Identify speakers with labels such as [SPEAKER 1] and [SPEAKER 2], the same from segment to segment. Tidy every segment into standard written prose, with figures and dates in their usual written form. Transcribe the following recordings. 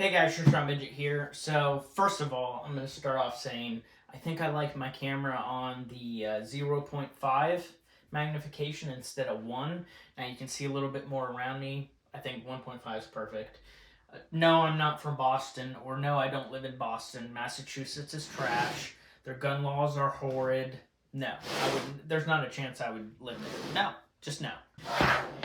[SPEAKER 1] Hey guys, Short Midget here. So first of all, I'm going to start off saying I think I like my camera on the 0.5 magnification instead of 1. Now you can see a little bit more around me. I think 1.5 is perfect. No, I'm not from Boston, or no, I don't live in Boston. Massachusetts is trash. Their gun laws are horrid. No, I wouldn't. There's not a chance I would live there. No, just no.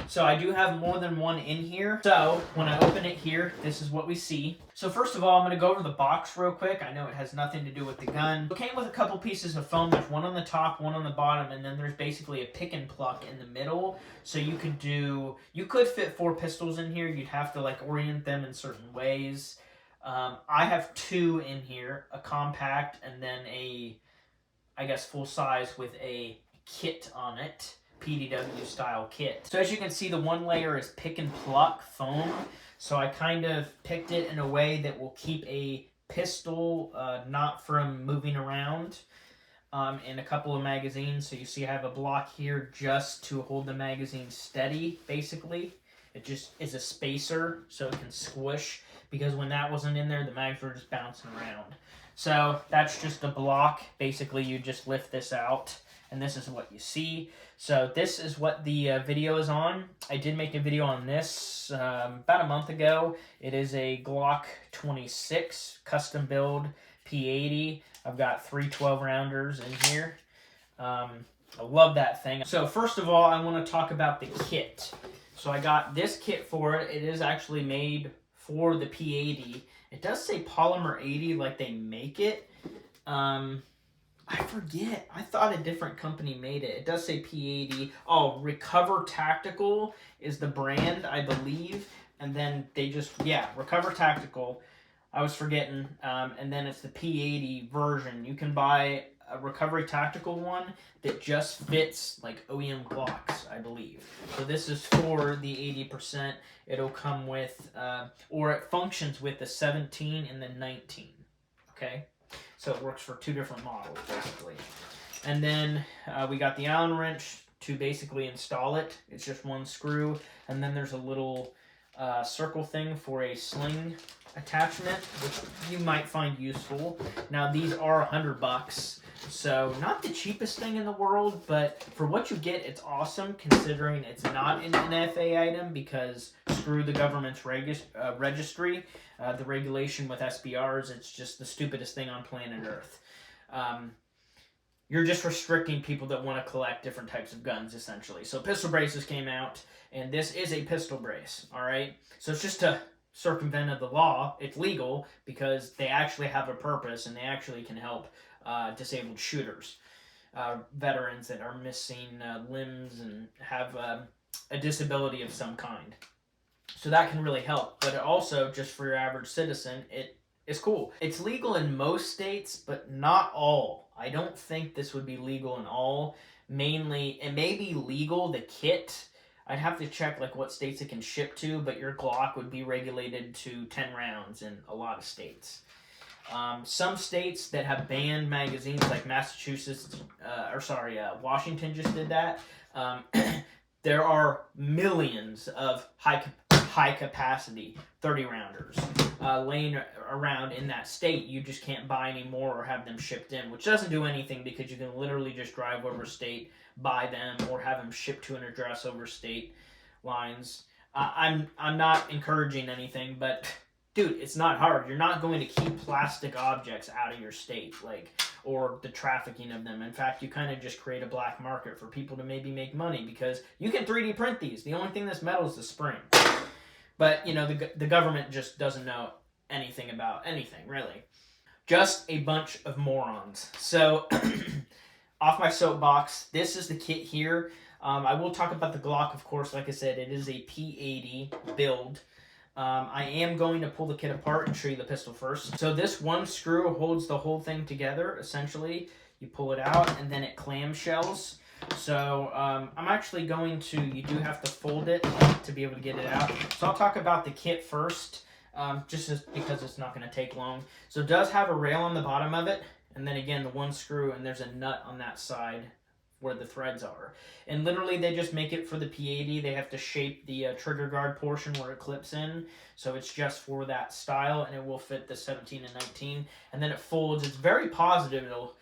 [SPEAKER 1] So I do have more than one in here. So when I open it here, this is what we see. So first of all, I'm going to go over the box real quick. I know it has nothing to do with the gun. It came with a couple pieces of foam. There's one on the top, one on the bottom, and then there's basically a pick and pluck in the middle. So you could fit 4 pistols in here. You'd have to like orient them in certain ways. I have 2 in here, a compact and then I guess full size with a kit on it. PDW style kit. So as you can see, the one layer is pick and pluck foam. So I kind of picked it in a way that will keep a pistol not from moving around in a couple of magazines. So you see I have a block here just to hold the magazine steady, basically. It just is a spacer so it can squish, because when that wasn't in there, the mags were just bouncing around. So that's just a block. Basically, you just lift this out, and this is what you see. So this is what the video is on. I did make a video on this about a month ago. It is a Glock 26 custom build P80. I've got 3 12-rounders in here. I love that thing. So first of all, I want to talk about the kit. So I got this kit for it. It is actually made for the P80. It does say polymer 80 like they make it. I forget. I thought a different company made it. It does say P80. Oh, Recover Tactical is the brand, I believe. And then they just, yeah, Recover Tactical. I was forgetting. And then it's the P80 version. You can buy a Recovery Tactical one that just fits like OEM Glocks, I believe. So this is for the 80%. It'll come with, or it functions with the 17 and the 19. Okay? So it works for 2 different models, basically. And then we got the Allen wrench to basically install it. It's just 1 screw. And then there's a little circle thing for a sling attachment, which you might find useful. Now, these are $100. So not the cheapest thing in the world, but for what you get, it's awesome, considering it's not an NFA item, because screw the government's registry. The regulation with SBRs, it's just the stupidest thing on planet Earth. You're just restricting people that want to collect different types of guns, essentially. So pistol braces came out, and this is a pistol brace, all right? So it's just to circumvent the law. It's legal because they actually have a purpose, and they actually can help disabled shooters, veterans that are missing limbs and have a disability of some kind. So that can really help. But it also, just for your average citizen, it is cool. It's legal in most states, but not all. I don't think this would be legal in all. Mainly, it may be legal, the kit. I'd have to check like what states it can ship to, but your Glock would be regulated to 10 rounds in a lot of states. Some states that have banned magazines, like Massachusetts, Washington just did that. There are millions of high capacity 30-rounders laying around in that state. You just can't buy any more or have them shipped in, which doesn't do anything, because you can literally just drive over state, buy them, or have them shipped to an address over state lines. I'm not encouraging anything, but dude, it's not hard. You're not going to keep plastic objects out of your state, or the trafficking of them. In fact, you kind of just create a black market for people to maybe make money, because you can 3D print these. The only thing that's metal is the spring. But, you know, the government just doesn't know anything about anything, really. Just a bunch of morons. So, off my soapbox, this is the kit here. I will talk about the Glock, of course. Like I said, it is a P80 build. I am going to pull the kit apart and show you the pistol first. So this 1 screw holds the whole thing together, essentially. You pull it out, and then it clamshells. So I'm actually going to, you do have to fold it to be able to get it out. So I'll talk about the kit first, just because it's not going to take long. So it does have a rail on the bottom of it, and then again the 1 screw, and there's a nut on that side where the threads are. And literally they just make it for the P80. They have to shape the trigger guard portion where it clips in. So it's just for that style, and it will fit the 17 and 19. And then it folds. It's very positive. It'll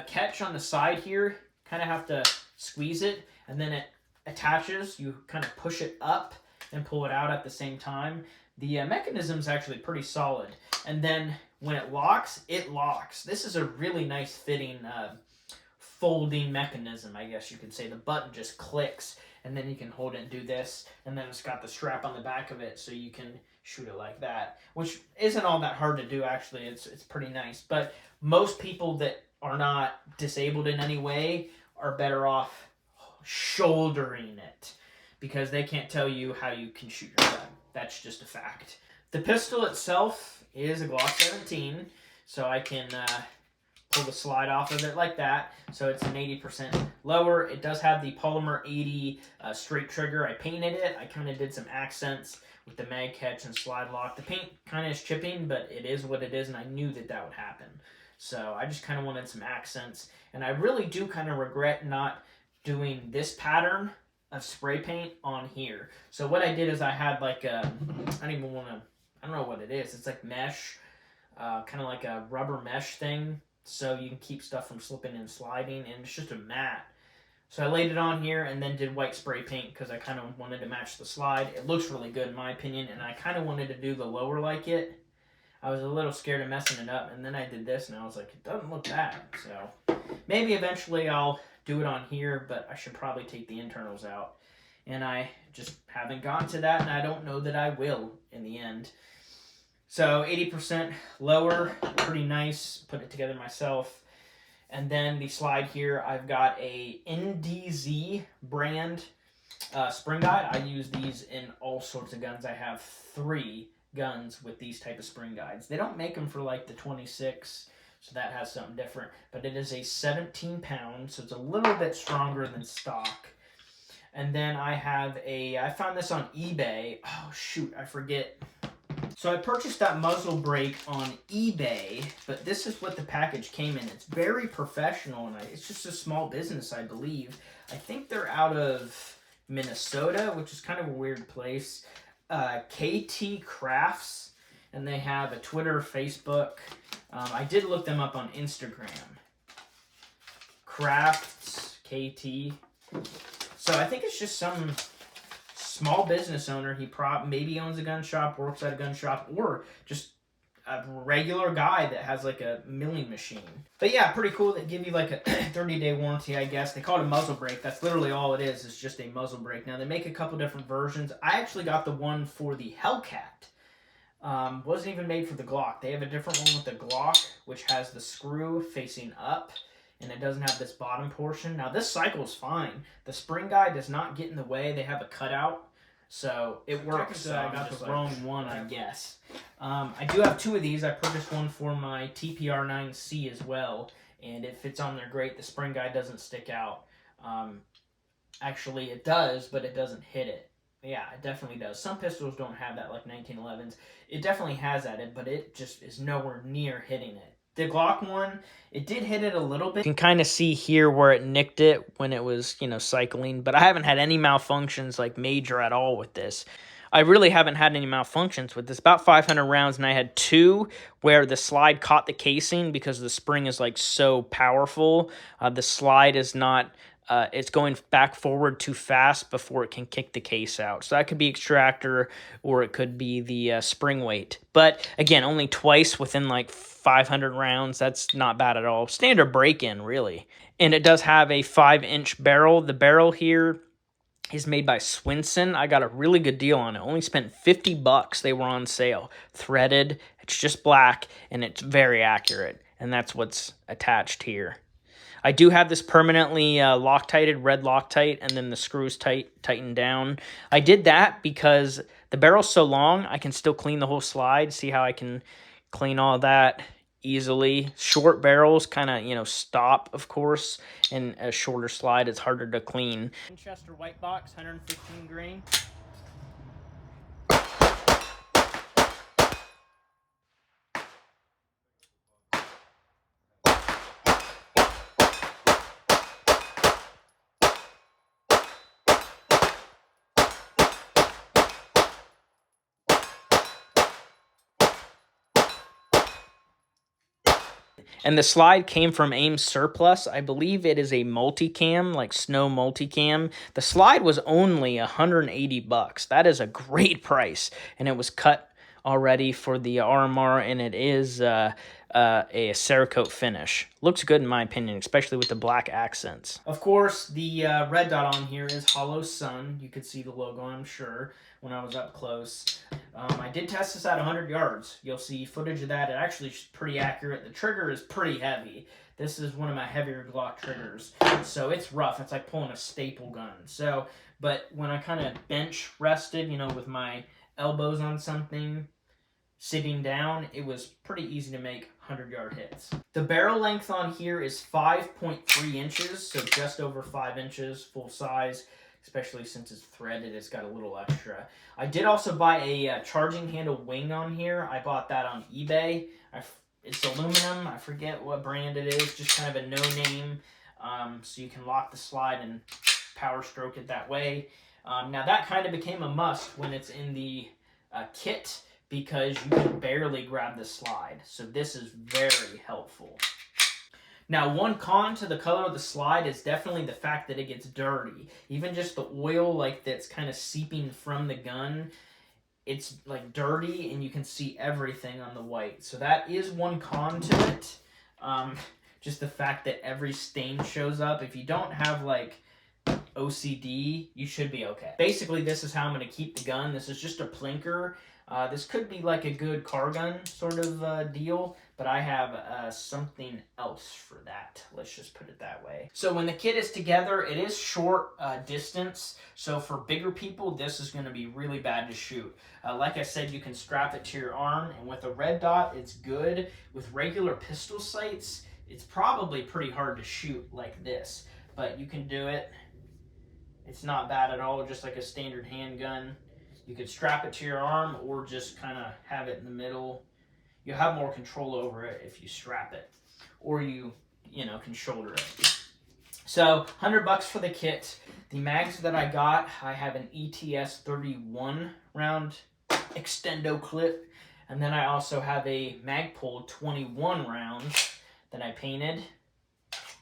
[SPEAKER 1] catch on the side here. Kind of have to squeeze it, and then it attaches. You kind of push it up and pull it out at the same time. The mechanism is actually pretty solid. And then when it locks, it locks. This is a really nice fitting folding mechanism, I guess you could say. The button just clicks, and then you can hold it and do this, and then it's got the strap on the back of it so you can shoot it like that, which isn't all that hard to do, actually. It's pretty nice. But most people that are not disabled in any way are better off shouldering it, because they can't tell you how you can shoot your gun. That's just a fact. The pistol itself is a Glock 17, so I can pull the slide off of it like that. So it's an 80% lower. It does have the polymer 80 straight trigger. I painted it. I kind of did some accents with the mag catch and slide lock. The paint kind of is chipping, but it is what it is, and I knew that that would happen. So I just kind of wanted some accents, and I really do kind of regret not doing this pattern of spray paint on here. So what I did is I had like a, I don't know what it is. It's like mesh, kind of like a rubber mesh thing, so you can keep stuff from slipping and sliding, and it's just a mat. So I laid it on here and then did white spray paint because I kind of wanted to match the slide. It looks really good in my opinion, and I kind of wanted to do the lower like it. I was a little scared of messing it up, and then I did this, and I was like, it doesn't look bad. So maybe eventually I'll do it on here, but I should probably take the internals out. And I just haven't gotten to that, and I don't know that I will in the end. So 80% lower, pretty nice. Put it together myself. And then the slide here, I've got a NDZ brand spring guide. I use these in all sorts of guns. I have 3 guns with these type of spring guides. They don't make them for like the 26, so that has something different. But it is a 17 pound, so it's a little bit stronger than stock. And then I have I found this on eBay. Oh shoot, I forget. So I purchased that muzzle brake on eBay, but this is what the package came in. It's very professional, and it's just a small business, I believe. I think they're out of Minnesota, which is kind of a weird place. KT Crafts, and they have a Twitter, Facebook. I did look them up on Instagram. Crafts KT. So I think it's just some small business owner. He maybe owns a gun shop, works at a gun shop, or just a regular guy that has like a milling machine. But yeah, pretty cool. They give you like a 30-day warranty, I guess. They call it a muzzle brake. That's literally all it is. It's just a muzzle brake. Now they make a couple different versions. I actually got the one for the Hellcat. Wasn't even made for the Glock. They have a different one with the Glock, which has the screw facing up, and it doesn't have this bottom portion. Now this cycle's fine. The spring guide does not get in the way. They have a cutout, so it works. So I got the wrong one, I guess. I do have 2 of these. I purchased one for my TPR9C as well, and it fits on there great. The spring guide doesn't stick out. Actually, it does, but it doesn't hit it. Yeah, it definitely does. Some pistols don't have that, like 1911s. It definitely has that, but it just is nowhere near hitting it. The Glock one, it did hit it a little bit. You can kind of see here where it nicked it when it was, cycling. But I haven't had any malfunctions, like major at all with this. I really haven't had any malfunctions with this. About 500 rounds, and I had 2 where the slide caught the casing because the spring is, like, so powerful. The slide is not... it's going back forward too fast before it can kick the case out. So that could be extractor, or it could be the spring weight. But again, only twice within like 500 rounds. That's not bad at all. Standard break-in, really. And it does have a 5-inch barrel. The barrel here is made by Swinson. I got a really good deal on it. Only spent $50. They were on sale. Threaded. It's just black, and it's very accurate. And that's what's attached here. I do have this permanently Loctited, red Loctite, and then the screws tightened down. I did that because the barrel's so long, I can still clean the whole slide. See how I can clean all that easily. Short barrels kind of, stop, of course, and a shorter slide, it's harder to clean. Winchester white box, 115 grain. And the slide came from Aim Surplus. I believe it is a multicam, like snow multicam. The slide was only $180. That is a great price, and it was cut already for the RMR, and it is a Cerakote finish. Looks good in my opinion, especially with the black accents. Of course, the red dot on here is Hollow Sun. You could see the logo, I'm sure, when I was up close. I did test this at 100 yards. You'll see footage of that. It actually is pretty accurate. The trigger is pretty heavy. This is one of my heavier Glock triggers, so it's rough. It's like pulling a staple gun. So, but when I kind of bench rested, you know, with my elbows on something, sitting down, it was pretty easy to make 100-yard hits. The barrel length on here is 5.3 inches, so just over 5 inches, full size, especially since it's threaded, it's got a little extra. I did also buy a charging handle wing on here. I bought that on eBay. It's aluminum. I forget what brand it is, just kind of a no-name, so you can lock the slide and power stroke it that way. Now that kind of became a must when it's in the kit, because you can barely grab the slide. So this is very helpful. Now, one con to the color of the slide is definitely the fact that it gets dirty. Even just the oil like that's kind of seeping from the gun, it's like dirty and you can see everything on the white. So that is one con to it. Just the fact that every stain shows up. If you don't have like OCD, you should be okay. Basically, this is how I'm going to keep the gun. This is just a plinker. This could be like a good car gun sort of deal, but I have something else for that. Let's just put it that way. So when the kit is together, it is short distance. So for bigger people, this is going to be really bad to shoot. Like I said, you can strap it to your arm, and with a red dot, it's good. With regular pistol sights, it's probably pretty hard to shoot like this, but you can do it. It's not bad at all, just like a standard handgun. You could strap it to your arm or just kind of have it in the middle. You have more control over it if you strap it, or you can shoulder it. So $100 for the kit. The mags that I got, I have an ETS 31 round extendo clip, and then I also have a Magpul 21 rounds that I painted,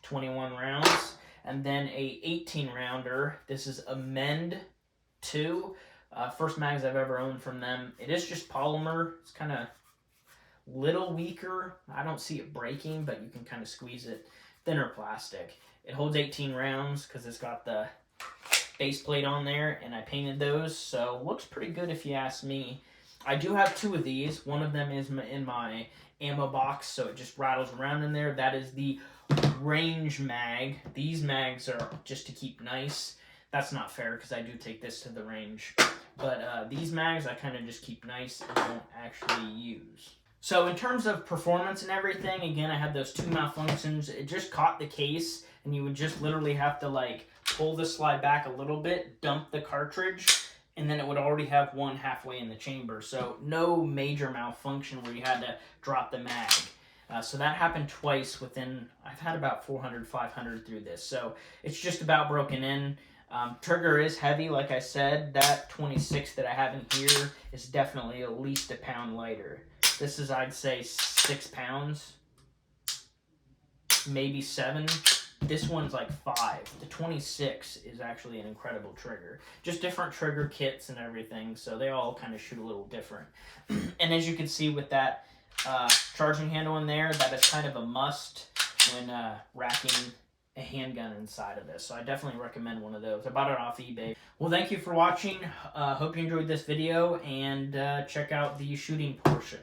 [SPEAKER 1] 21 rounds, and then a 18 rounder. This is Amend 2. First mags I've ever owned from them. It is just polymer. It's kind of little weaker. I don't see it breaking, but you can kind of squeeze it. Thinner plastic. It holds 18 rounds because it's got the base plate on there, and I painted those, so looks pretty good if you ask me. I do have 2 of these. One of them is in my ammo box, so it just rattles around in there. That is the Range mag. These mags are just to keep nice. That's not fair because I do take this to the range. But these mags I kind of just keep nice and don't actually use. So in terms of performance and everything, again, I had those 2 malfunctions. It just caught the case, and you would just literally have to like pull the slide back a little bit, dump the cartridge, and then it would already have one halfway in the chamber. So no major malfunction where you had to drop the mag. So that happened twice within, I've had about 400, 500 through this. So it's just about broken in. Trigger is heavy, like I said. That 26 that I have in here is definitely at least a pound lighter. This is, I'd say, 6 pounds, maybe 7. This one's like 5. The 26 is actually an incredible trigger. Just different trigger kits and everything, so they all kind of shoot a little different. And as you can see with that charging handle in there, that is kind of a must when racking a handgun inside of this. So I definitely recommend one of those. I bought it off eBay. Well, thank you for watching. Hope you enjoyed this video, and check out the shooting portion.